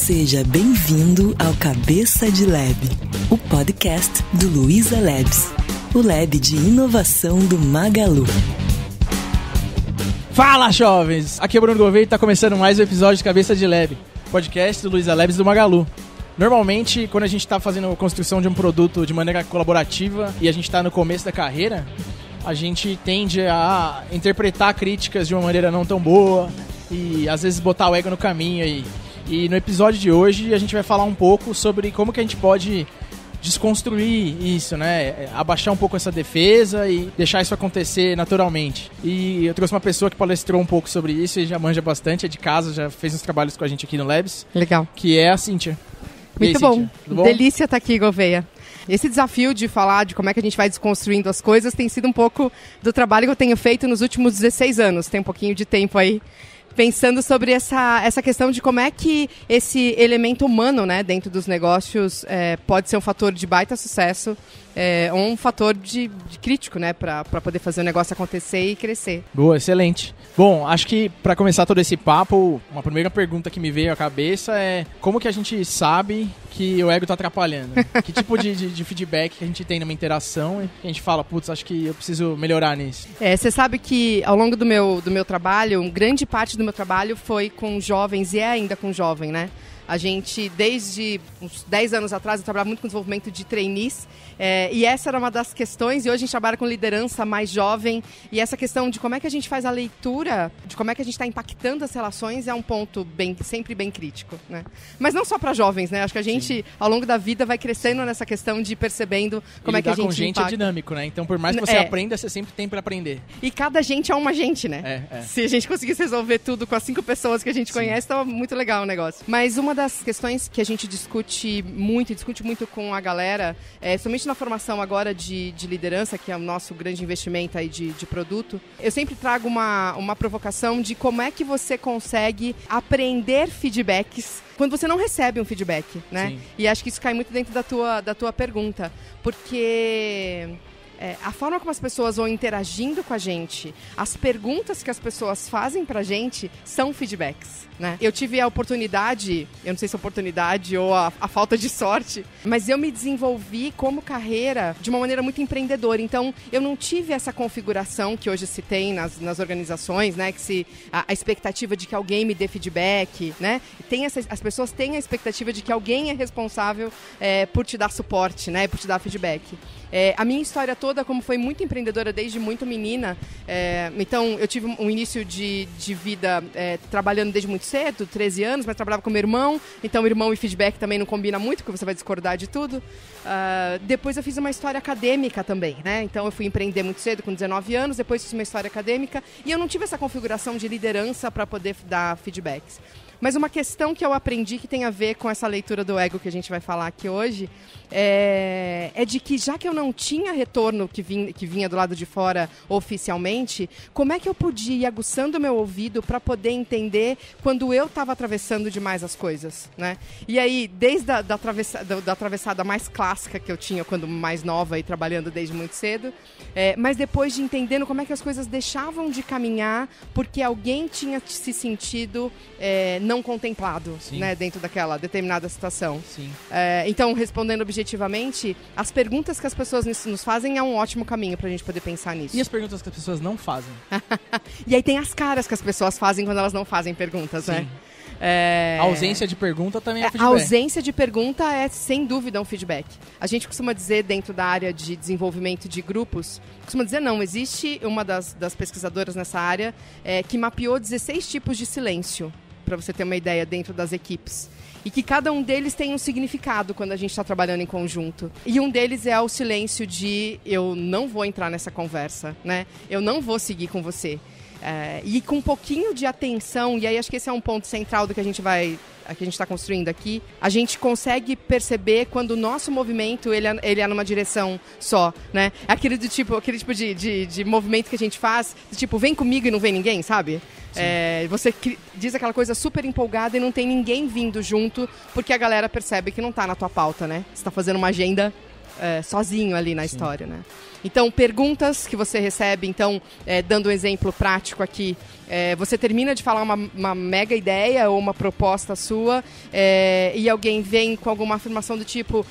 Seja bem-vindo ao Cabeça de Lab, o podcast do Luiza Labs, o lab de inovação do Magalu. Fala, jovens! Aqui é o Bruno Gouveia e está começando mais um episódio de Cabeça de Lab, podcast do Luiza Labs do Magalu. Normalmente, quando a gente está fazendo a construção de um produto de maneira colaborativa e a gente está no começo da carreira, a gente tende a interpretar críticas de uma maneira não tão boa e às vezes botar o ego no caminho. E no episódio de hoje a gente vai falar um pouco sobre como que a gente pode desconstruir isso, né? Abaixar um pouco essa defesa e deixar isso acontecer naturalmente. E eu trouxe uma pessoa que palestrou um pouco sobre isso e já manja bastante, é de casa, já fez uns trabalhos com a gente aqui no Labs. Legal. Que é a Cíntia. Muito bom. Cíntia, tudo bom? Delícia estar aqui, Gouveia. Esse desafio de falar de como é que a gente vai desconstruindo as coisas tem sido um pouco do trabalho que eu tenho feito nos últimos 16 anos. Tem um pouquinho de tempo aí pensando sobre essa questão de como é que esse elemento humano, né, dentro dos negócios pode ser um fator de baita sucesso ou um fator de crítico, né, para poder fazer o negócio acontecer e crescer. Boa, excelente. Bom, acho que para começar todo esse papo, uma primeira pergunta que me veio à cabeça é como que a gente sabe que o ego tá atrapalhando? Que tipo de feedback que a gente tem numa interação e a gente fala, putz, acho que eu preciso melhorar nisso? Você sabe que ao longo do meu trabalho, grande parte do meu trabalho foi com jovens e é ainda com jovem, né? A gente, desde uns 10 anos atrás, eu trabalhava muito com desenvolvimento de trainees e essa era uma das questões, e hoje a gente trabalha com liderança mais jovem, e essa questão de como é que a gente faz a leitura, de como é que a gente está impactando as relações é um ponto sempre bem crítico, né? Mas não só para jovens, né? Acho que a gente, ao longo da vida, vai crescendo nessa questão de percebendo como é que a gente com gente impacta. É dinâmico, né? Então, por mais que você aprenda, você sempre tem para aprender. E cada gente é uma gente, né? Se a gente conseguisse resolver tudo com as 5 pessoas que a gente conhece, tá muito legal o negócio. Mas uma das questões que a gente discute muito com a galera, somente na formação agora de liderança, que é o nosso grande investimento aí de produto, eu sempre trago uma provocação de como é que você consegue aprender feedbacks quando você não recebe um feedback, né? Sim. E acho que isso cai muito dentro da tua pergunta, porque a forma como as pessoas vão interagindo com a gente, as perguntas que as pessoas fazem pra gente são feedbacks, né? Eu tive a oportunidade, eu não sei se é oportunidade ou a falta de sorte, mas eu me desenvolvi como carreira de uma maneira muito empreendedora. Então, eu não tive essa configuração que hoje se tem nas organizações, né? Que a expectativa de que alguém me dê feedback, né? As pessoas têm a expectativa de que alguém é responsável por te dar suporte, né? Por te dar feedback. A minha história toda, como foi muito empreendedora desde muito menina, então eu tive um início de vida trabalhando desde muito cedo, 13 anos, mas trabalhava com meu irmão, então irmão e feedback também não combina muito, porque você vai discordar de tudo. Depois eu fiz uma história acadêmica também, né? Então eu fui empreender muito cedo, com 19 anos, depois fiz uma história acadêmica, e eu não tive essa configuração de liderança para poder dar feedbacks. Mas uma questão que eu aprendi que tem a ver com essa leitura do ego que a gente vai falar aqui hoje é de que, já que eu não tinha retorno que vinha do lado de fora oficialmente, como é que eu podia ir aguçando o meu ouvido para poder entender quando eu estava atravessando demais as coisas, né? E aí, desde da atravessada mais clássica que eu tinha quando mais nova e trabalhando desde muito cedo, mas depois de entendendo como é que as coisas deixavam de caminhar porque alguém tinha se sentido não contemplado, né, dentro daquela determinada situação. Sim. Então, respondendo objetivamente, as perguntas que as pessoas nos fazem é um ótimo caminho pra gente poder pensar nisso. E as perguntas que as pessoas não fazem? E aí tem as caras que as pessoas fazem quando elas não fazem perguntas, né? A ausência de pergunta também é feedback. A ausência de pergunta é, sem dúvida, um feedback. A gente costuma dizer, dentro da área de desenvolvimento de grupos, existe uma das pesquisadoras nessa área que mapeou 16 tipos de silêncio, para você ter uma ideia, dentro das equipes. E que cada um deles tem um significado quando a gente está trabalhando em conjunto. E um deles é o silêncio de eu não vou entrar nessa conversa, né? Eu não vou seguir com você. E com um pouquinho de atenção, e aí acho que esse é um ponto central do que a gente está construindo aqui, a gente consegue perceber quando o nosso movimento ele é numa direção só, né? Aquele tipo de movimento que a gente faz, do tipo, vem comigo e não vem ninguém, sabe? Você diz aquela coisa super empolgada e não tem ninguém vindo junto, porque a galera percebe que não tá na tua pauta, né? Você tá fazendo uma agenda sozinho ali na história, né? Então, perguntas que você recebe, então, dando um exemplo prático aqui, você termina de falar uma mega ideia ou uma proposta sua e alguém vem com alguma afirmação do tipo,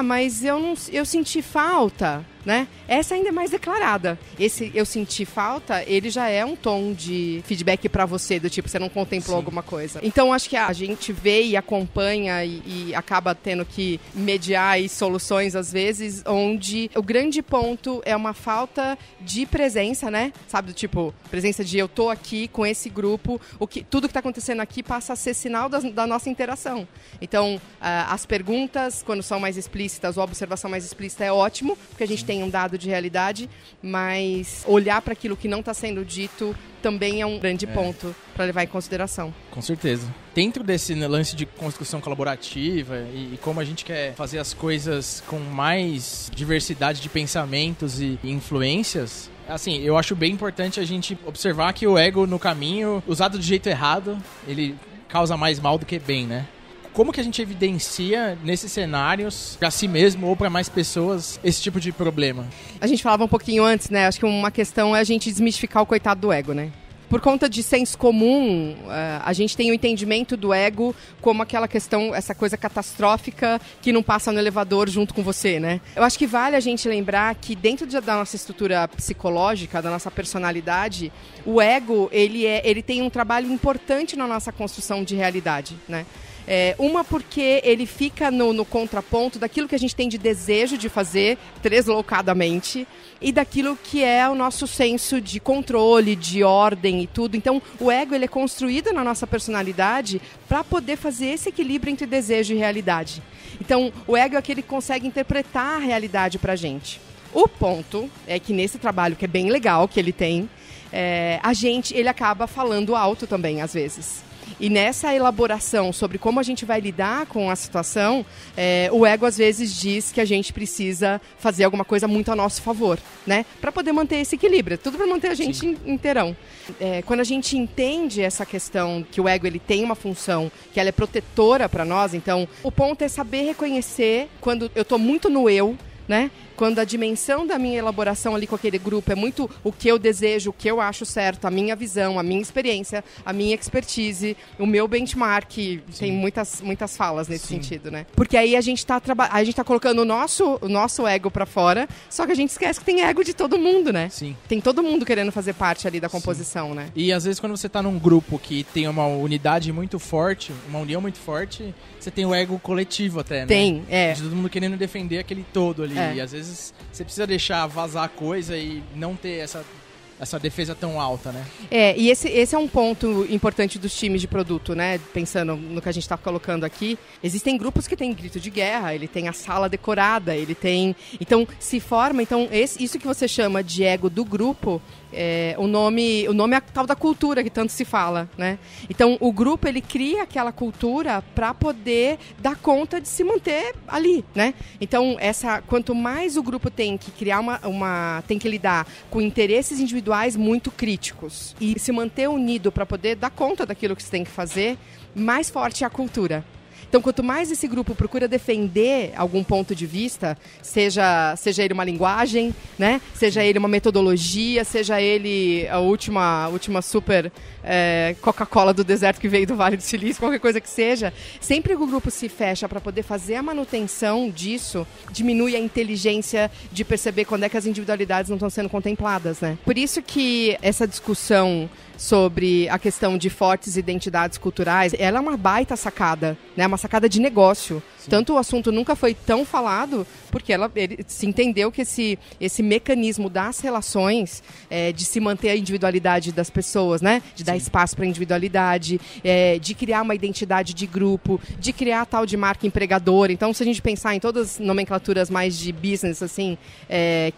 mas eu senti falta, né? Essa ainda é mais declarada. Esse eu senti falta, ele já é um tom de feedback para você, do tipo, você não contemplou alguma coisa. Então, acho que a gente vê e acompanha e acaba tendo que mediar aí soluções, às vezes, onde o grande ponto é uma falta de presença, né? Sabe, do tipo, presença de eu tô aqui com esse grupo, tudo que tá acontecendo aqui passa a ser sinal da nossa interação. Então, as perguntas, quando são mais explícitas, ou a observação mais explícita é ótimo, porque a gente tem um dado de realidade, mas olhar para aquilo que não está sendo dito também é um grande ponto para levar em consideração. Com certeza. Dentro desse lance de construção colaborativa e como a gente quer fazer as coisas com mais diversidade de pensamentos e influências, assim, eu acho bem importante a gente observar que o ego no caminho, usado de jeito errado, ele causa mais mal do que bem, né? Como que a gente evidencia nesses cenários, para si mesmo ou para mais pessoas, esse tipo de problema? A gente falava um pouquinho antes, né? Acho que uma questão é a gente desmistificar o coitado do ego, né? Por conta de senso comum, a gente tem o entendimento do ego como aquela questão, essa coisa catastrófica que não passa no elevador junto com você, né? Eu acho que vale a gente lembrar que dentro da nossa estrutura psicológica, da nossa personalidade, o ego, ele tem um trabalho importante na nossa construção de realidade, né? Uma porque ele fica no contraponto daquilo que a gente tem de desejo de fazer deslocadamente e daquilo que é o nosso senso de controle, de ordem e tudo. Então, o ego ele é construído na nossa personalidade para poder fazer esse equilíbrio entre desejo e realidade. Então, o ego é aquele que consegue interpretar a realidade para a gente. O ponto é que nesse trabalho, que é bem legal que ele tem, ele acaba falando alto também, às vezes. E nessa elaboração sobre como a gente vai lidar com a situação, o ego às vezes diz que a gente precisa fazer alguma coisa muito a nosso favor, né? Para poder manter esse equilíbrio, tudo para manter a gente inteirão. Quando a gente entende essa questão que o ego ele tem uma função, que ela é protetora para nós, então o ponto é saber reconhecer quando eu estou muito no eu, né? Quando a dimensão da minha elaboração ali com aquele grupo é muito o que eu desejo, o que eu acho certo, a minha visão, a minha experiência, a minha expertise, o meu benchmark, tem muitas falas nesse sentido, né? Porque aí a gente tá colocando o nosso ego pra fora, só que a gente esquece que tem ego de todo mundo, né? Sim. Tem todo mundo querendo fazer parte ali da composição, né? E às vezes quando você tá num grupo que tem uma unidade muito forte, uma união muito forte, você tem o ego coletivo até, né? Tem, de todo mundo querendo defender aquele todo ali. E às vezes você precisa deixar vazar a coisa e não ter essa defesa tão alta, né? E esse é um ponto importante dos times de produto, né? Pensando no que a gente está colocando aqui. Existem grupos que têm grito de guerra, ele tem a sala decorada, ele tem... Então, se forma... Então, isso que você chama de ego do grupo... o nome é a tal da cultura que tanto se fala, né? Então, o grupo, ele cria aquela cultura para poder dar conta de se manter ali, né? Então, quanto mais o grupo tem que criar tem que lidar com interesses individuais muito críticos e se manter unido para poder dar conta daquilo que você tem que fazer, mais forte é a cultura. Então, quanto mais esse grupo procura defender algum ponto de vista, seja ele uma linguagem, né? Seja ele uma metodologia, seja ele a última super Coca-Cola do deserto que veio do Vale do Silício, qualquer coisa que seja, sempre que o grupo se fecha para poder fazer a manutenção disso, diminui a inteligência de perceber quando é que as individualidades não estão sendo contempladas, né? Por isso que essa discussão sobre a questão de fortes identidades culturais, ela é uma baita sacada, né? Uma sacada de negócio. Sim. Tanto o assunto nunca foi tão falado, porque ele se entendeu que esse mecanismo das relações, de se manter a individualidade das pessoas, né? De dar espaço para a individualidade, de criar uma identidade de grupo, de criar a tal de marca empregadora. Então, se a gente pensar em todas as nomenclaturas mais de business, assim,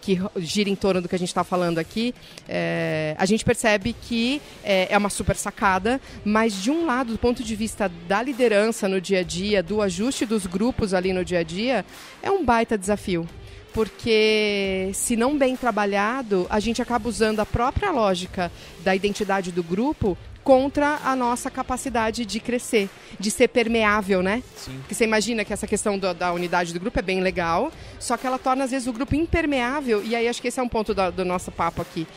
que gira em torno do que a gente está falando aqui, a gente percebe que é uma super sacada, mas de um lado, do ponto de vista da liderança no dia a dia, do ajuste dos grupos ali no dia a dia, é um baita desafio. Porque, se não bem trabalhado, a gente acaba usando a própria lógica da identidade do grupo contra a nossa capacidade de crescer, de ser permeável, né? Sim. Porque você imagina que essa questão da unidade do grupo é bem legal, só que ela torna, às vezes, o grupo impermeável, e aí acho que esse é um ponto do nosso papo aqui.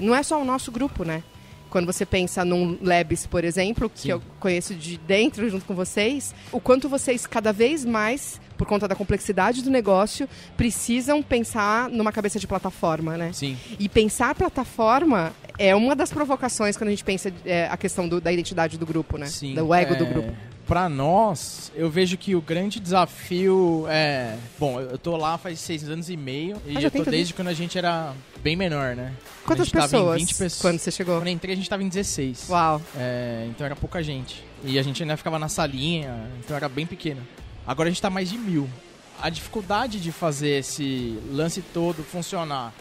Não é só o nosso grupo, né? Quando você pensa num Labs, por exemplo, que eu conheço de dentro, junto com vocês, o quanto vocês cada vez mais, por conta da complexidade do negócio, precisam pensar numa cabeça de plataforma, né? Sim. E pensar plataforma é uma das provocações quando a gente pensa a questão da identidade do grupo, né? Sim. Do ego do grupo. Para nós, eu vejo que o grande desafio é... Bom, eu tô lá faz 6 anos e meio e eu tô desde quando a gente era bem menor, né? Quantas pessoas 20 pessoas quando você chegou? Quando eu entrei, a gente tava em 16. Uau. Então era pouca gente. E a gente ainda ficava na salinha, então era bem pequeno. Agora a gente tá mais de 1000. A dificuldade de fazer esse lance todo funcionar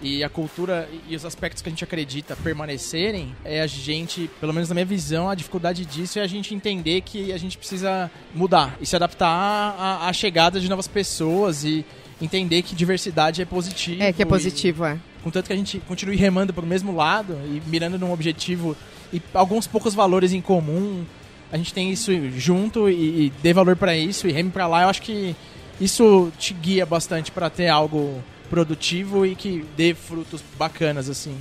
e a cultura e os aspectos que a gente acredita permanecerem, é a gente, pelo menos na minha visão, a dificuldade disso é a gente entender que a gente precisa mudar e se adaptar à chegada de novas pessoas e entender que diversidade é positivo. Que é positivo, Contanto que a gente continue remando para o mesmo lado e mirando num objetivo e alguns poucos valores em comum, a gente tem isso junto e dê valor para isso e reme para lá, eu acho que isso te guia bastante para ter algo produtivo e que dê frutos bacanas, assim.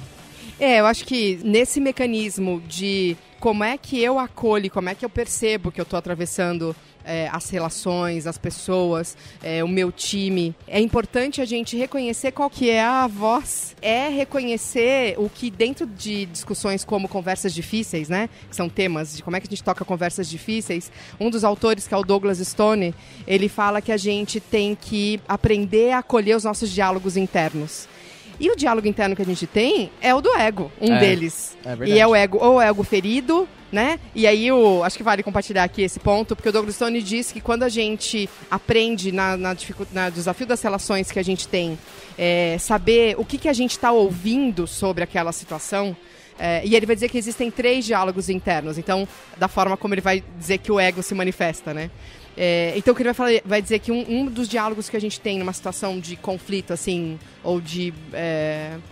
Eu acho que nesse mecanismo de como é que eu acolho, como é que eu percebo que eu estou atravessando as relações, as pessoas, o meu time, é importante a gente reconhecer qual que é a voz, reconhecer o que dentro de discussões como conversas difíceis, né, que são temas de como é que a gente toca conversas difíceis, um dos autores, que é o Douglas Stone, ele fala que a gente tem que aprender a acolher os nossos diálogos internos. E o diálogo interno que a gente tem é o do ego, deles. E é o ego, ou o ego ferido, né? E aí, acho que vale compartilhar aqui esse ponto, porque o Douglas Stone diz que quando a gente aprende no desafio das relações que a gente tem, saber o que a gente está ouvindo sobre aquela situação, e ele vai dizer que existem 3 diálogos internos, então, da forma como ele vai dizer que o ego se manifesta, né? Então, o que ele vai dizer que um dos diálogos que a gente tem numa situação de conflito, assim, ou de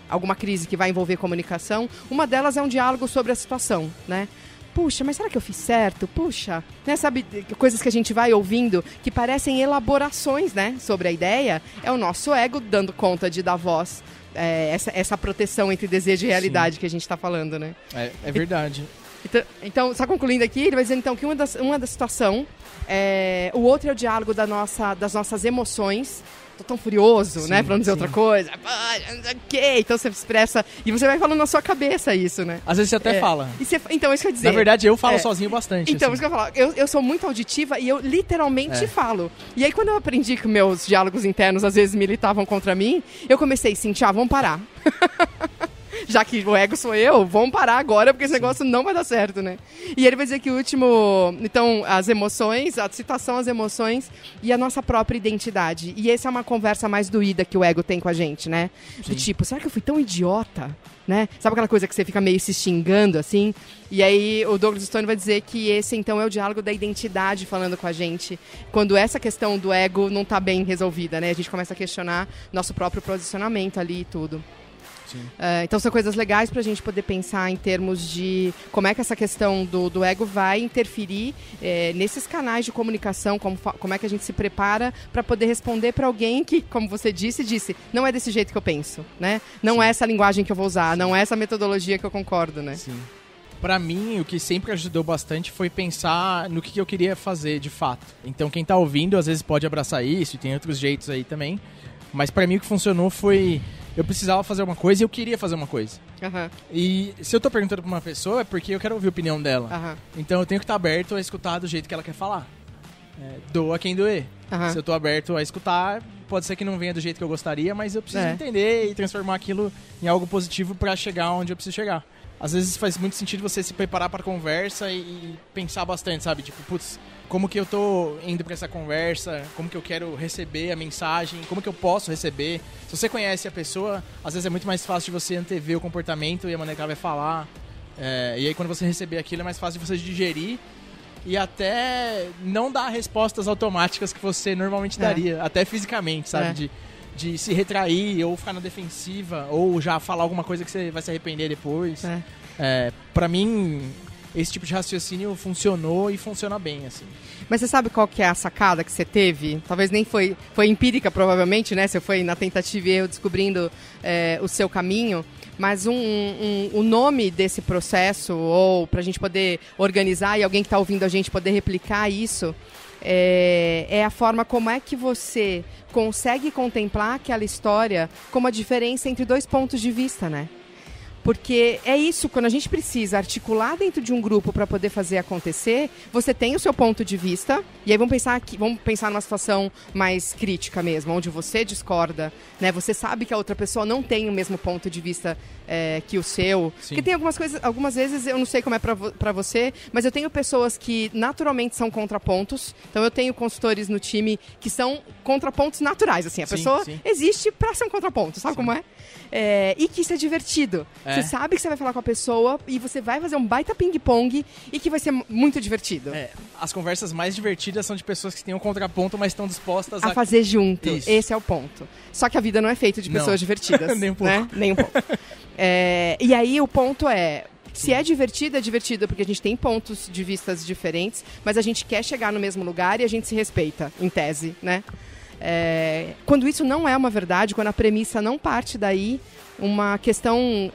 alguma crise que vai envolver comunicação, uma delas é um diálogo sobre a situação, né? Puxa, mas será que eu fiz certo? Puxa, né? Sabe, coisas que a gente vai ouvindo que parecem elaborações, né, sobre a ideia, é o nosso ego dando conta de dar voz, essa proteção entre desejo e realidade. Sim. Que a gente está falando, né? É verdade. Então, só concluindo aqui, ele vai dizer então que uma da situação, o outro é o diálogo das nossas emoções. Tô tão furioso, sim, né? Pra não dizer outra coisa. Então você expressa e você vai falando na sua cabeça isso, né? Às vezes você até fala. Então, isso quer dizer... Na verdade, eu falo sozinho bastante. Então, assim. Isso que eu falo. Eu sou muito auditiva e eu literalmente falo. E aí, quando eu aprendi que meus diálogos internos às vezes militavam contra mim, eu comecei a sentir, vamos parar. Já que o ego sou eu, vamos parar agora, porque esse negócio não vai dar certo, né? E ele vai dizer que o último... Então, as emoções, a citação às emoções e a nossa própria identidade. E essa é uma conversa mais doída que o ego tem com a gente, né? Do tipo, será que eu fui tão idiota? Né? Sabe aquela coisa que você fica meio se xingando, assim? E aí o Douglas Stone vai dizer que esse, então, é o diálogo da identidade falando com a gente. Quando essa questão do ego não tá bem resolvida, né? A gente começa a questionar nosso próprio posicionamento ali e tudo. Então são coisas legais para a gente poder pensar em termos de como é que essa questão do ego vai interferir nesses canais de comunicação, como é que a gente se prepara para poder responder para alguém que, como você disse, não é desse jeito que eu penso, né? Não é essa linguagem que eu vou usar, não é essa metodologia que eu concordo, né? Sim. Pra mim, o que sempre ajudou bastante foi pensar no que eu queria fazer de fato. Então quem tá ouvindo às vezes pode abraçar isso, e tem outros jeitos aí também, mas pra mim o que funcionou foi... Eu precisava fazer uma coisa e eu queria fazer uma coisa. Uhum. E se eu tô perguntando pra uma pessoa, é porque eu quero ouvir a opinião dela. Uhum. Então eu tenho que estar aberto a escutar do jeito que ela quer falar. Doa quem doer. Uhum. Se eu tô aberto a escutar, pode ser que não venha do jeito que eu gostaria, mas eu preciso entender e transformar aquilo em algo positivo pra chegar onde eu preciso chegar. Às vezes faz muito sentido você se preparar pra conversa e pensar bastante, sabe? Tipo, putz, como que eu tô indo pra essa conversa? Como que eu quero receber a mensagem? Como que eu posso receber? Se você conhece a pessoa, às vezes é muito mais fácil de você antever o comportamento e a maneira que ela vai falar. E aí quando você receber aquilo é mais fácil de você digerir e até não dar respostas automáticas que você normalmente daria, até fisicamente, sabe? De se retrair ou ficar na defensiva ou já falar alguma coisa que você vai se arrepender depois. Pra mim, esse tipo de raciocínio funcionou e funciona bem, assim. Mas você sabe qual que é a sacada que você teve? Talvez nem foi empírica, provavelmente, né? Você foi na tentativa e erro descobrindo o seu caminho. Mas o nome desse processo, ou pra gente poder organizar e alguém que tá ouvindo a gente poder replicar isso, é a forma como é que você consegue contemplar aquela história como a diferença entre dois pontos de vista, né? Porque é isso, quando a gente precisa articular dentro de um grupo para poder fazer acontecer, você tem o seu ponto de vista, e aí vamos pensar numa situação mais crítica mesmo, onde você discorda, né? Você sabe que a outra pessoa não tem o mesmo ponto de vista que o seu. Sim. Porque tem algumas vezes, eu não sei como é para você, mas eu tenho pessoas que naturalmente são contrapontos. Então eu tenho consultores no time que são contrapontos naturais, assim. A pessoa existe para ser um contraponto, sabe como é? E que isso é divertido. Você sabe que você vai falar com a pessoa e você vai fazer um baita ping-pong e que vai ser muito divertido. As conversas mais divertidas são de pessoas que têm um contraponto, mas estão dispostas a fazer junto. Isso. Esse é o ponto. Só que a vida não é feita de pessoas divertidas. Nem um pouco. Né? Nem um pouco. E aí o ponto se é divertido porque a gente tem pontos de vistas diferentes, mas a gente quer chegar no mesmo lugar e a gente se respeita, em tese, né? Quando isso não é uma verdade, quando a premissa não parte daí, uma questão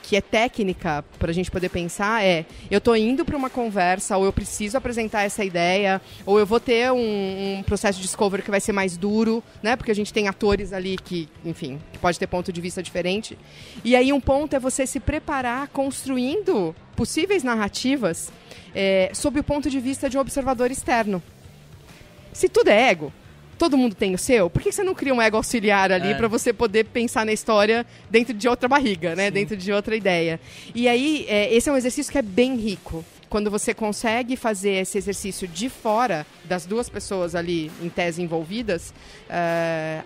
que é técnica para a gente poder pensar eu estou indo para uma conversa, ou eu preciso apresentar essa ideia, ou eu vou ter um processo de discovery que vai ser mais duro, né? Porque a gente tem atores ali que, enfim, que pode ter ponto de vista diferente. E aí um ponto é você se preparar construindo possíveis narrativas sob o ponto de vista de um observador externo. Se tudo é ego, todo mundo tem o seu, por que você não cria um ego auxiliar ali para você poder pensar na história dentro de outra barriga, né? Dentro de outra ideia? E aí, esse é um exercício que é bem rico. Quando você consegue fazer esse exercício de fora das duas pessoas ali, em tese, envolvidas,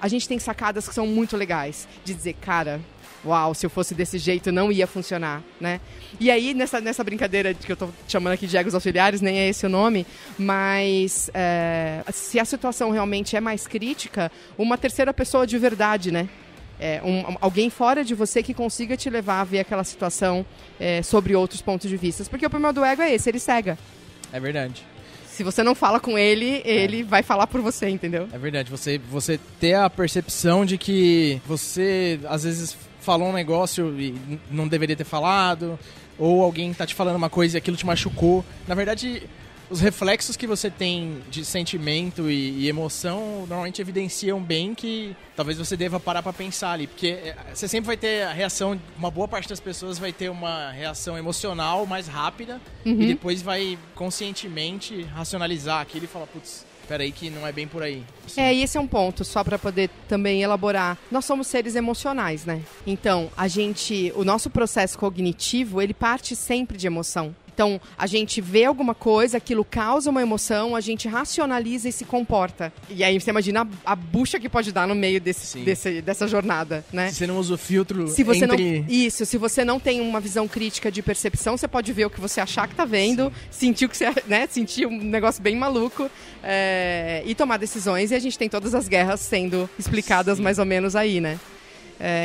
a gente tem sacadas que são muito legais. De dizer, cara, uau, se eu fosse desse jeito não ia funcionar, né? E aí, nessa brincadeira que eu tô chamando aqui de egos auxiliares, nem é esse o nome, mas se a situação realmente é mais crítica, uma terceira pessoa de verdade, né? Alguém fora de você que consiga te levar a ver aquela situação sobre outros pontos de vista. Porque o problema do ego é esse, ele cega. É verdade. Se você não fala com ele, ele vai falar por você, entendeu? É verdade. Você ter a percepção de que você, às vezes, falou um negócio e não deveria ter falado, ou alguém tá te falando uma coisa e aquilo te machucou. Na verdade, os reflexos que você tem de sentimento e emoção normalmente evidenciam bem que talvez você deva parar pra pensar ali, porque você sempre vai ter a reação, uma boa parte das pessoas vai ter uma reação emocional mais rápida e depois vai conscientemente racionalizar aquilo e falar, putz, peraí que não é bem por aí. Assim. E esse é um ponto, só para poder também elaborar. Nós somos seres emocionais, né? Então, o nosso processo cognitivo, ele parte sempre de emoção. Então, a gente vê alguma coisa, aquilo causa uma emoção, a gente racionaliza e se comporta. E aí você imagina a bucha que pode dar no meio dessa jornada, né? Se você não usa o filtro se você não tem uma visão crítica de percepção, você pode ver o que você achar que tá vendo, sentir o que você, né? Sentir um negócio bem maluco e tomar decisões. E a gente tem todas as guerras sendo explicadas mais ou menos aí, né?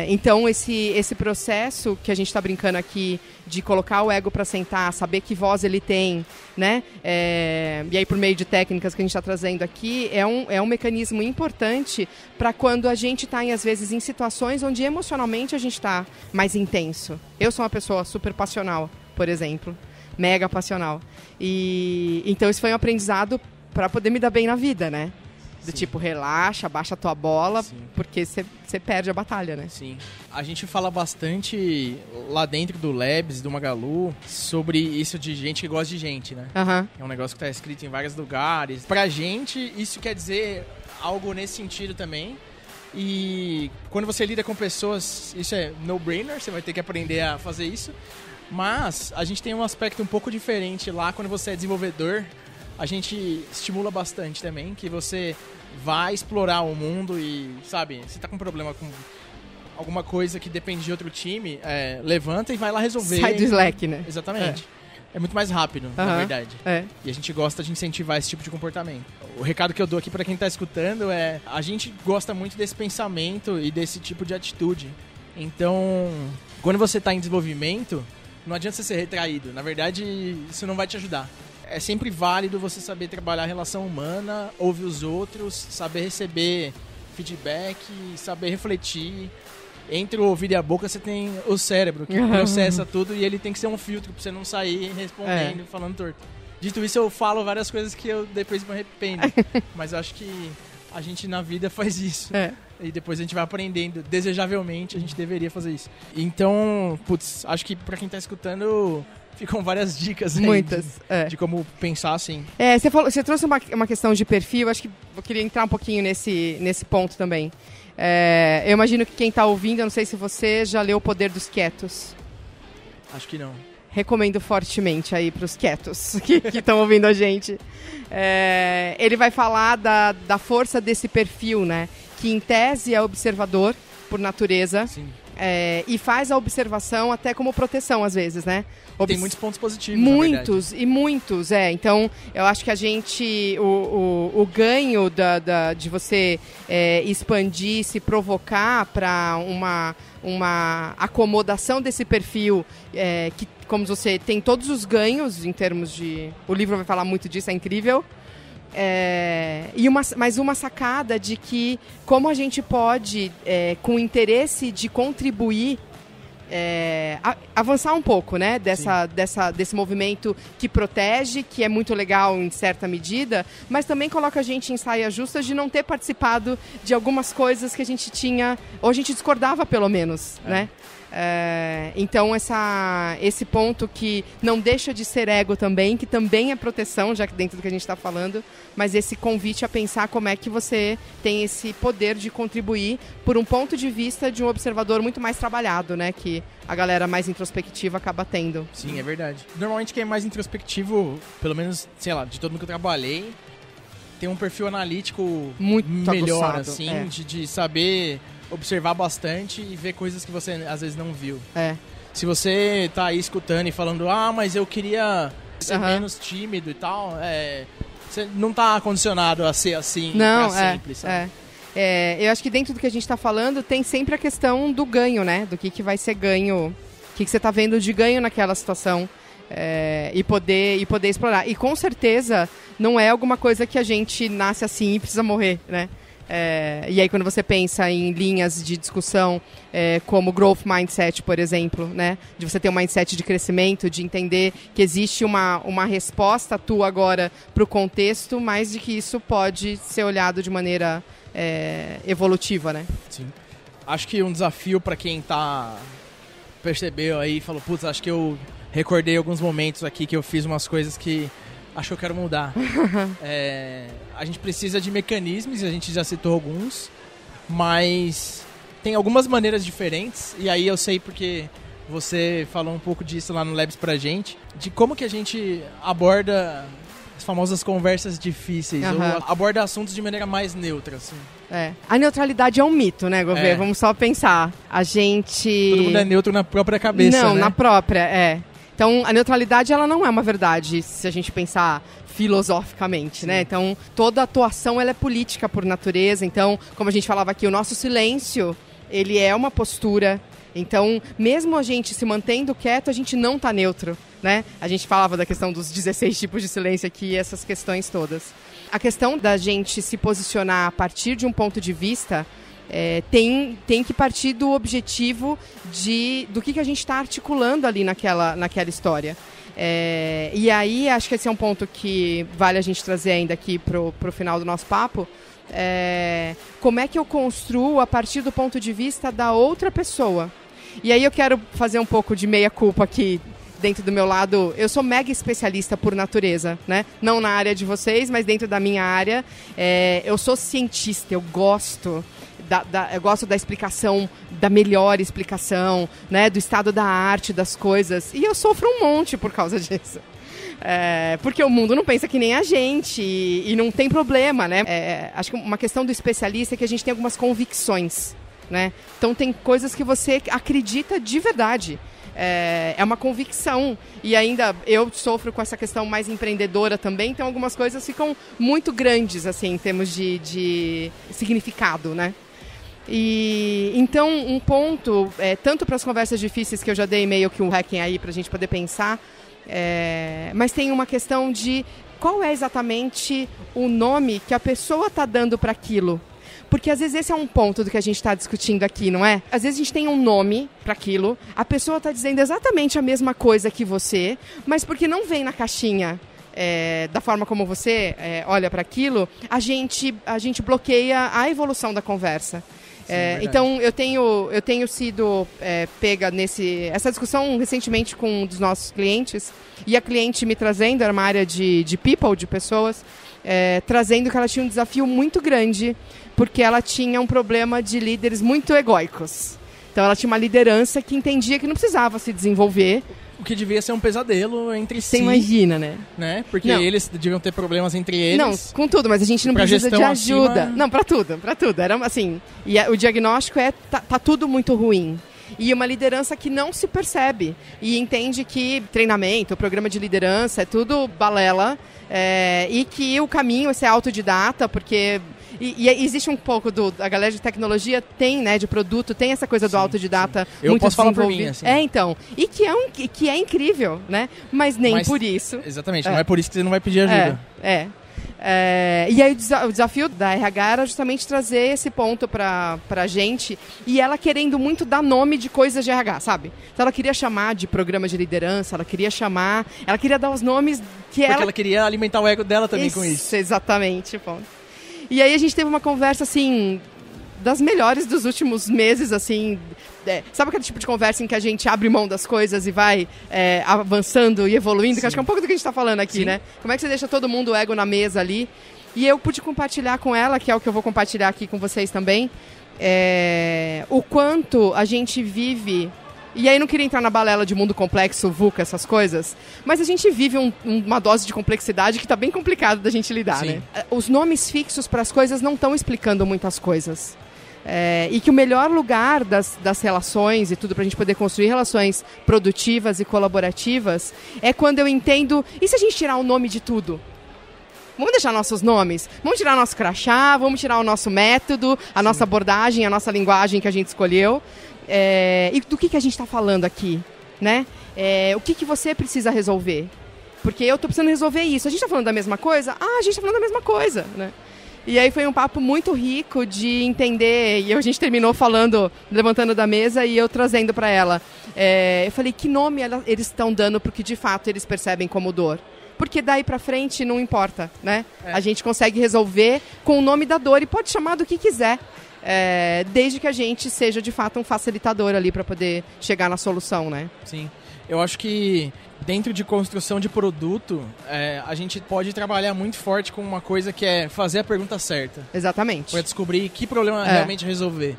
Então esse processo que a gente está brincando aqui de colocar o ego para sentar, saber que voz ele tem, né? E aí por meio de técnicas que a gente está trazendo aqui, é um mecanismo importante para quando a gente está, às vezes, em situações onde emocionalmente a gente está mais intenso. Eu sou uma pessoa super passional, por exemplo, mega passional. E então isso foi um aprendizado para poder me dar bem na vida, né? Do tipo, relaxa, baixa a tua bola, porque você perde a batalha, né? Sim. A gente fala bastante lá dentro do Labs, do Magalu, sobre isso de gente que gosta de gente, né? É um negócio que tá escrito em vários lugares. Pra gente, isso quer dizer algo nesse sentido também. E quando você lida com pessoas, isso é no-brainer, você vai ter que aprender a fazer isso. Mas a gente tem um aspecto um pouco diferente lá quando você é desenvolvedor. A gente estimula bastante também, que você vai explorar o mundo e, sabe, você tá com um problema com alguma coisa que depende de outro time, levanta e vai lá resolver. Sai do Slack, né? Exatamente. É muito mais rápido, na verdade. E a gente gosta de incentivar esse tipo de comportamento. O recado que eu dou aqui pra quem tá escutando a gente gosta muito desse pensamento e desse tipo de atitude. Então, quando você tá em desenvolvimento, não adianta você ser retraído. Na verdade, isso não vai te ajudar. É sempre válido você saber trabalhar a relação humana, ouvir os outros, saber receber feedback, saber refletir. Entre o ouvido e a boca você tem o cérebro, que processa tudo, e ele tem que ser um filtro pra você não sair respondendo, falando torto. Dito isso, eu falo várias coisas que eu depois me arrependo. Mas eu acho que a gente na vida faz isso. E depois a gente vai aprendendo. Desejavelmente, a gente deveria fazer isso. Então, acho que pra quem tá escutando, ficam várias dicas aí. Muitas. De como pensar assim. Você trouxe uma questão de perfil, acho que eu queria entrar um pouquinho nesse ponto também. Eu imagino que quem tá ouvindo, eu não sei se você já leu O Poder dos Quietos. Acho que não. Recomendo fortemente aí pros quietos que estão ouvindo a gente. Ele vai falar da força desse perfil, né? Que em tese é observador por natureza. Sim. E faz a observação até como proteção, às vezes, né? Tem muitos pontos positivos, muitos, e muitos, Então, eu acho que a gente... O ganho de você expandir, se provocar para uma acomodação desse perfil que, como você tem todos os ganhos em termos de... O livro vai falar muito disso, é incrível. Mais uma sacada de que como a gente pode, com interesse de contribuir, avançar um pouco, né? Desse movimento que protege, que é muito legal em certa medida, mas também coloca a gente em saias justas de não ter participado de algumas coisas que a gente tinha, ou a gente discordava pelo menos, né? Então esse ponto que não deixa de ser ego também, que também é proteção, já que dentro do que a gente está falando, mas esse convite a pensar como é que você tem esse poder de contribuir por um ponto de vista de um observador muito mais trabalhado, né, que a galera mais introspectiva acaba tendo. Sim, é verdade. Normalmente quem é mais introspectivo, pelo menos, sei lá, de todo mundo que eu trabalhei, tem um perfil analítico muito melhor, aguçado, assim, de saber observar bastante e ver coisas que você às vezes não viu. Se você tá aí escutando e falando, mas eu queria ser menos tímido e tal, você não tá condicionado a ser assim pra sempre, sabe? Eu acho que dentro do que a gente tá falando tem sempre a questão do ganho, né? Do que vai ser ganho, o que você tá vendo de ganho naquela situação. E poder explorar. E com certeza não é alguma coisa que a gente nasce assim e precisa morrer, né? E aí quando você pensa em linhas de discussão como Growth Mindset, por exemplo, né? De você ter um mindset de crescimento, de entender que existe uma resposta tua agora para o contexto, mas de que isso pode ser olhado de maneira evolutiva, né? Sim. Acho que um desafio para quem percebeu aí e falou, acho que eu recordei alguns momentos aqui que eu fiz umas coisas que acho que eu quero mudar. A gente precisa de mecanismos, a gente já citou alguns, mas tem algumas maneiras diferentes, e aí eu sei porque você falou um pouco disso lá no Labs pra gente, de como que a gente aborda as famosas conversas difíceis, ou aborda assuntos de maneira mais neutra, assim. A neutralidade é um mito, né, Gouveia? Vamos só pensar. Todo mundo é neutro na própria cabeça, Não, né? na própria, Então, a neutralidade, ela não é uma verdade, se a gente pensar filosoficamente, né? Então, toda atuação, ela é política por natureza. Então, como a gente falava aqui, o nosso silêncio, ele é uma postura. Então, mesmo a gente se mantendo quieto, a gente não está neutro, né? A gente falava da questão dos 16 tipos de silêncio aqui, essas questões todas. A questão da gente se posicionar a partir de um ponto de vista... tem que partir do objetivo do que a gente está articulando ali naquela história. E aí, acho que esse é um ponto que vale a gente trazer ainda aqui pro final do nosso papo. Como é que eu construo a partir do ponto de vista da outra pessoa? E aí eu quero fazer um pouco de meia-culpa aqui dentro do meu lado. Eu sou mega especialista por natureza, né? Não na área de vocês, mas dentro da minha área. Eu sou cientista, eu gosto... eu gosto da explicação, da melhor explicação, né, do estado da arte, das coisas. E eu sofro um monte por causa disso. Porque o mundo não pensa que nem a gente e não tem problema, né? Acho que uma questão do especialista é que a gente tem algumas convicções, né? Então tem coisas que você acredita de verdade. É uma convicção. E ainda eu sofro com essa questão mais empreendedora também, então algumas coisas ficam muito grandes, assim, em termos de significado, né? E então, um ponto, tanto para as conversas difíceis que eu já dei meio que um hacking aí para a gente poder pensar, mas tem uma questão de qual é exatamente o nome que a pessoa está dando para aquilo. Porque às vezes esse é um ponto do que a gente está discutindo aqui, não é? Às vezes a gente tem um nome para aquilo, a pessoa está dizendo exatamente a mesma coisa que você, mas porque não vem na caixinha da forma como você olha para aquilo, a gente bloqueia a evolução da conversa. Então, eu tenho sido pega essa discussão recentemente com um dos nossos clientes, e a cliente me trazendo, era uma área de people, de pessoas, trazendo que ela tinha um desafio muito grande, porque ela tinha um problema de líderes muito egóicos. Então, ela tinha uma liderança que entendia que não precisava se desenvolver. O que devia ser um pesadelo entre si. Você imagina, né? Porque eles deviam ter problemas entre eles. Não, com tudo, mas a gente não precisa de ajuda. Acima... Não, pra tudo. Era assim, e o diagnóstico tá tudo muito ruim. E uma liderança que não se percebe e entende que treinamento, programa de liderança, é tudo balela, e que o caminho é ser autodidata, porque... E existe um pouco a galera de tecnologia tem, né, de produto, tem essa coisa do autodidata. Sim. Eu posso falar por mim, assim. Então. E que é incrível, né? Mas por isso. Exatamente, não é por isso que você não vai pedir ajuda. E aí o desafio da RH era justamente trazer esse ponto pra gente, e ela querendo muito dar nome de coisas de RH, sabe? Então ela queria chamar de programa de liderança, ela queria dar os nomes que Porque ela queria alimentar o ego dela também com isso. Exatamente, ponto. E aí a gente teve uma conversa, assim, das melhores dos últimos meses, assim... sabe aquele tipo de conversa em que a gente abre mão das coisas e vai avançando e evoluindo? Sim. Que acho que é um pouco do que a gente está falando aqui, sim, né? Como é que você deixa todo mundo o ego na mesa ali? E eu pude compartilhar com ela, que é o que eu vou compartilhar aqui com vocês também, o quanto a gente vive... E aí não queria entrar na balela de mundo complexo, VUCA, essas coisas, mas a gente vive uma dose de complexidade que está bem complicado da gente lidar, sim, né? Os nomes fixos para as coisas não estão explicando muitas coisas. E que o melhor lugar das relações e tudo para a gente poder construir relações produtivas e colaborativas é quando eu entendo, e se a gente tirar o nome de tudo? Vamos deixar nossos nomes, vamos tirar nosso crachá, vamos tirar o nosso método, a nossa abordagem, a nossa linguagem que a gente escolheu. E do que a gente está falando aqui, né? O que você precisa resolver? Porque eu estou precisando resolver isso. A gente está falando da mesma coisa? A gente está falando da mesma coisa, né? E aí foi um papo muito rico de entender, e a gente terminou falando, levantando da mesa e eu trazendo para ela. Eu falei, que nome eles estão dando para o que de fato eles percebem como dor? Porque daí para frente não importa, né? A gente consegue resolver com o nome da dor e pode chamar do que quiser. Desde que a gente seja de fato um facilitador ali para poder chegar na solução, né? Sim, eu acho que dentro de construção de produto, a gente pode trabalhar muito forte com uma coisa que é fazer a pergunta certa. Exatamente. Para descobrir que problema realmente resolver.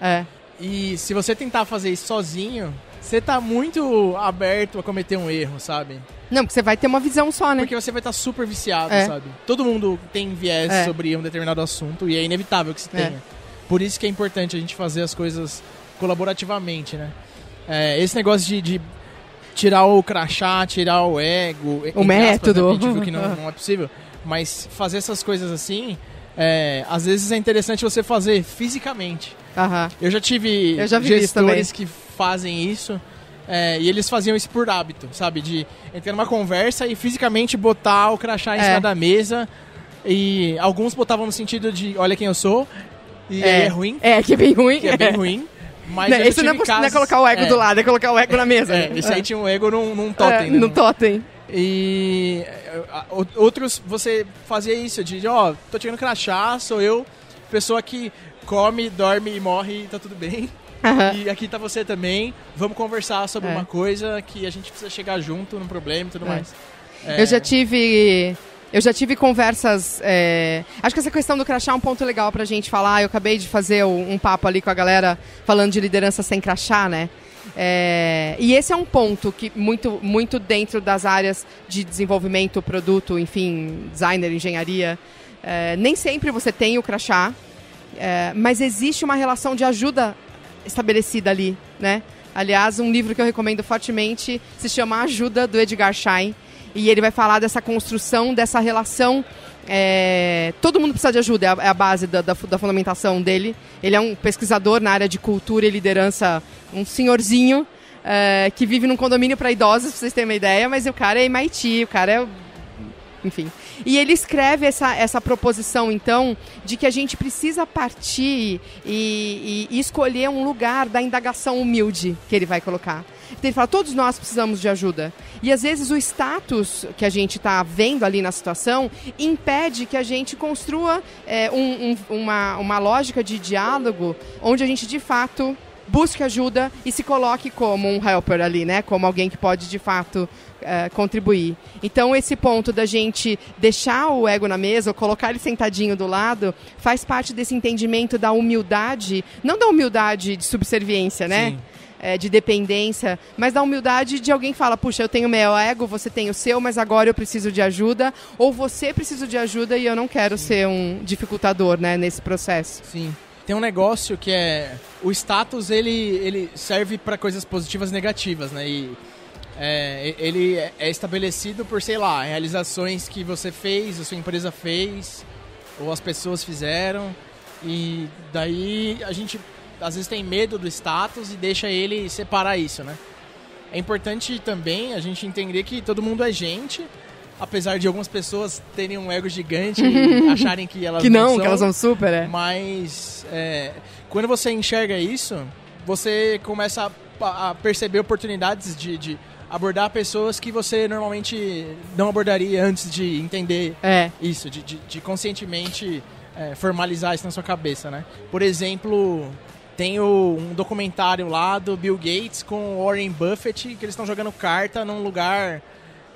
E se você tentar fazer isso sozinho, você tá muito aberto a cometer um erro, sabe? Não, porque você vai ter uma visão só, né? Porque você vai estar super viciado, sabe? Todo mundo tem viés sobre um determinado assunto e é inevitável que se tenha. Por isso que é importante a gente fazer as coisas colaborativamente, né? Esse negócio de tirar o crachá, tirar o ego... O método. Aspas, né? A gente viu que não é possível. Mas fazer essas coisas assim, às vezes é interessante você fazer fisicamente. Eu já vi gestores que fazem isso, e eles faziam isso por hábito, sabe? De entrar numa conversa e fisicamente botar o crachá em cima da mesa. E alguns botavam no sentido de, olha quem eu sou... E é ruim. Que é bem ruim. Que é bem ruim. Mas não, esse não é colocar o ego do lado, é colocar o ego na mesa. Esse aí tinha um ego num totem. Né? No totem. E outros, você fazia isso, de, tô tirando crachá, sou eu, pessoa que come, dorme e morre, tá tudo bem. E aqui tá você também, vamos conversar sobre uma coisa que a gente precisa chegar junto num problema e tudo mais. Eu já tive conversas... acho que essa questão do crachá é um ponto legal pra gente falar. Eu acabei de fazer um papo ali com a galera falando de liderança sem crachá, né? E esse é um ponto que muito dentro das áreas de desenvolvimento, produto, enfim, designer, engenharia. Nem sempre você tem o crachá, mas existe uma relação de ajuda estabelecida ali, né? Aliás, um livro que eu recomendo fortemente se chama Ajuda, do Edgar Schein. E ele vai falar dessa construção, dessa relação. Todo mundo precisa de ajuda, é a base da fundamentação dele. Ele é um pesquisador na área de cultura e liderança, um senhorzinho que vive num condomínio para idosos, pra vocês terem uma ideia, mas o cara é MIT, o cara é... Enfim. E ele escreve essa proposição, então, de que a gente precisa partir e escolher um lugar da indagação humilde que ele vai colocar. Então ele fala, todos nós precisamos de ajuda. E às vezes o status que a gente está vendo ali na situação impede que a gente construa uma lógica de diálogo onde a gente, de fato, busque ajuda e se coloque como um helper ali, né? Como alguém que pode, de fato, contribuir. Então, esse ponto da gente deixar o ego na mesa, ou colocar ele sentadinho do lado, faz parte desse entendimento da humildade, não da humildade de subserviência, né? Sim. De dependência, mas da humildade de alguém que fala, puxa, eu tenho meu ego, você tem o seu, mas agora eu preciso de ajuda, ou você precisa de ajuda e eu não quero ser um dificultador, né, nesse processo. Sim. Tem um negócio que é... O status, ele serve para coisas positivas e negativas, né? E ele é estabelecido por, sei lá, realizações que você fez, a sua empresa fez, ou as pessoas fizeram. E daí a gente, às vezes, tem medo do status e deixa ele separar isso, né? É importante também a gente entender que todo mundo é gente, apesar de algumas pessoas terem um ego gigante e acharem que elas não são. Que elas são super, Mas quando você enxerga isso, você começa a perceber oportunidades de abordar pessoas que você normalmente não abordaria antes de entender isso, de conscientemente formalizar isso na sua cabeça, né? Por exemplo, tem um documentário lá do Bill Gates com o Warren Buffett, que eles estão jogando carta num lugar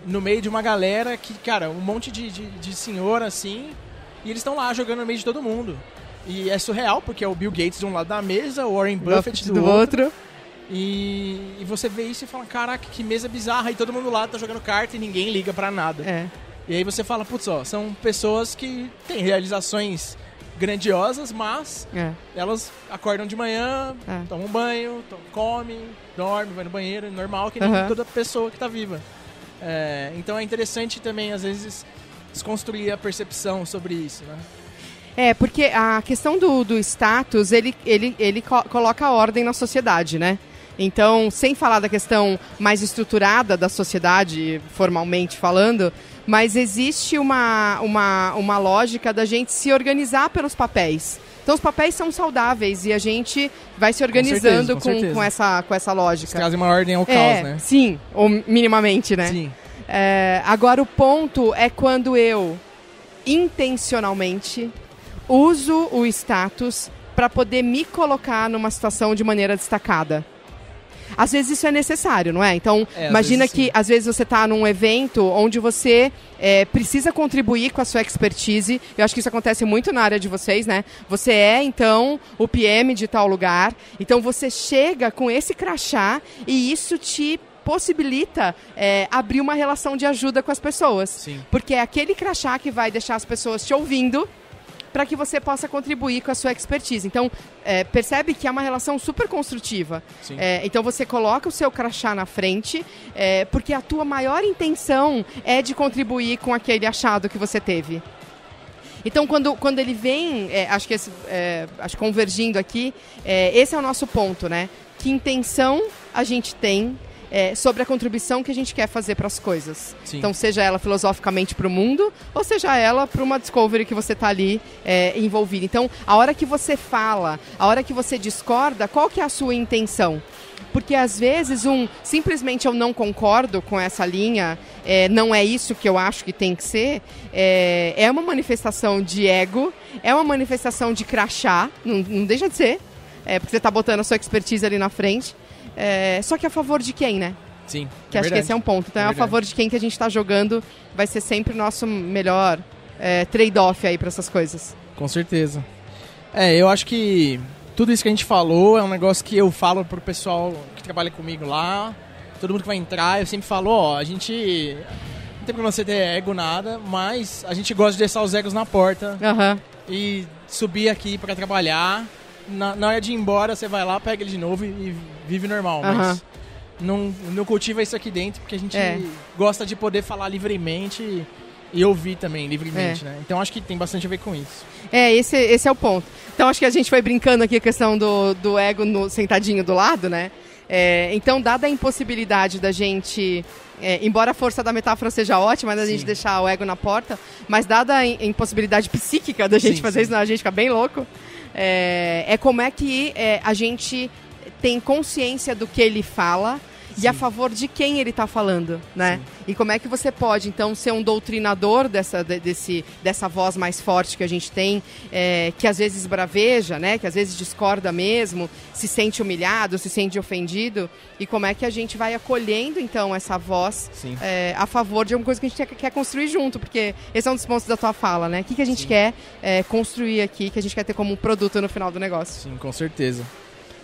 no meio de uma galera que, cara, um monte de senhor assim, e eles estão lá jogando no meio de todo mundo. E é surreal, porque é o Bill Gates de um lado da mesa, o Warren Buffett do outro. E você vê isso e fala, caraca, que mesa bizarra, e todo mundo lá tá jogando carta e ninguém liga pra nada. E aí você fala, putz, ó, são pessoas que têm realizações grandiosas, mas elas acordam de manhã, tomam um banho, comem, dormem, vai no banheiro, normal, que nem toda pessoa que tá viva. Então é interessante também, às vezes, desconstruir a percepção sobre isso, né? Porque a questão do status, ele coloca ordem na sociedade, né? Então, sem falar da questão mais estruturada da sociedade, formalmente falando, mas existe uma lógica da gente se organizar pelos papéis. Então, os papéis são saudáveis e a gente vai se organizando com essa lógica. Eles trazem uma ordem ao caos, né? Sim, ou minimamente, né? Sim. Agora, o ponto é quando eu, intencionalmente, uso o status para poder me colocar numa situação de maneira destacada. Às vezes isso é necessário, não é? Então, imagina que às vezes você está num evento onde você precisa contribuir com a sua expertise. Eu acho que isso acontece muito na área de vocês, né? Você então, o PM de tal lugar. Então, você chega com esse crachá e isso te possibilita abrir uma relação de ajuda com as pessoas. Sim. Porque é aquele crachá que vai deixar as pessoas te ouvindo para que você possa contribuir com a sua expertise. Então, percebe que é uma relação super construtiva. Então, você coloca o seu crachá na frente, porque a tua maior intenção é de contribuir com aquele achado que você teve. Então, quando ele vem, acho que convergindo aqui, esse é o nosso ponto, né? Que intenção a gente tem sobre a contribuição que a gente quer fazer para as coisas. Sim. Então, seja ela filosoficamente para o mundo, ou seja ela para uma discovery que você está ali envolvido. Então, a hora que você fala, a hora que você discorda, qual que é a sua intenção? Porque, às vezes, simplesmente eu não concordo com essa linha, não é isso que eu acho que tem que ser, é uma manifestação de ego, é uma manifestação de crachá, não deixa de ser, porque você está botando a sua expertise ali na frente. Só que a favor de quem, né? Sim. Que acho que esse é um ponto. Então, a favor de quem que a gente está jogando vai ser sempre o nosso melhor trade-off aí para essas coisas. Com certeza. Eu acho que tudo isso que a gente falou é um negócio que eu falo pro pessoal que trabalha comigo lá, todo mundo que vai entrar, eu sempre falo, a gente não tem problema você ter ego nada, mas a gente gosta de deixar os egos na porta e subir aqui para trabalhar. Na hora de ir embora, você vai lá, pega ele de novo e vive normal. Mas não cultiva isso aqui dentro, porque a gente gosta de poder falar livremente e ouvir também livremente, né? Então acho que tem bastante a ver com isso. Esse é o ponto. Então acho que a gente foi brincando aqui a questão do ego sentadinho do lado, né? Então, dada a impossibilidade da gente, embora a força da metáfora seja ótima, da gente deixar o ego na porta, mas dada a impossibilidade psíquica da gente fazer isso, a gente fica bem louco, como é que a gente tem consciência do que ele fala e a favor de quem ele está falando, né? E como é que você pode, então, ser um doutrinador dessa voz mais forte que a gente tem, que às vezes braveja, né? Que às vezes discorda mesmo, se sente humilhado, se sente ofendido, e como é que a gente vai acolhendo, então, essa voz a favor de alguma coisa que a gente quer construir junto, porque esse é um dos pontos da tua fala, né? O que a gente quer construir aqui, que a gente quer ter como um produto no final do negócio. Sim, com certeza.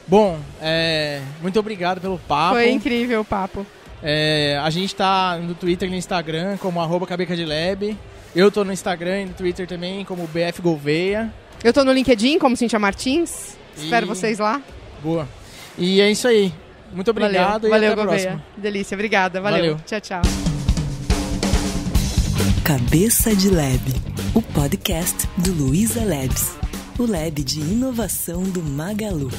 Bom, muito obrigado pelo papo. Foi incrível o papo. A gente tá no Twitter e no Instagram como @cabecadilab. Eu tô no Instagram e no Twitter também como BFGouveia. Eu tô no LinkedIn como Cíntia Martins. Espero vocês lá. Boa. E é isso aí. Muito obrigado valeu, e até a Gouveia. próxima. Delícia, obrigada. Valeu. Tchau, tchau. Cabeça de Lab, o podcast do Luiza Labs. O lab de inovação do Magalu.